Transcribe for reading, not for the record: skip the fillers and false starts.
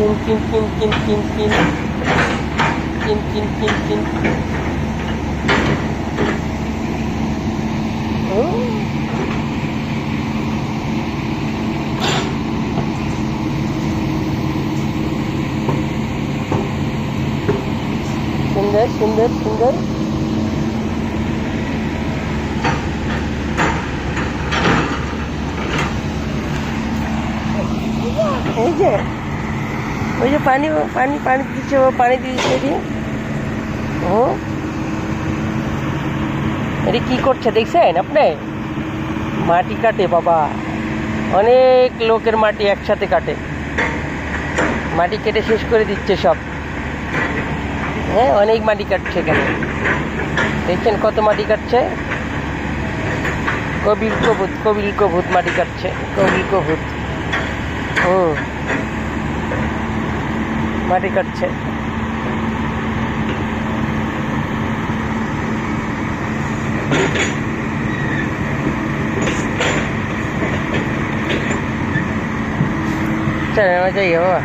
কিন কিন কিন কিন কিন কিন কিন কিন কিন কিন। সুন্দর সুন্দর সুন্দর। এই যে ওই যে পানি পানি পানি দিচ্ছে, ও পানি দিচ্ছে দিয়ে। ও এটা কি করছে দেখছেন আপনি? মাটি কাটে বাবা, অনেক লোকের মাটি একসাথে কাটে, মাটি কেটে শেষ করে দিচ্ছে সব। হ্যাঁ, অনেক মাটি কাটছে এখানে, দেখছেন কত মাটি কাটছে। কবিল কবুত, কবিল কবুত মাটি কাটছে, কবিল কবুত। মাটি কাটছে। चल जाइए बाबा।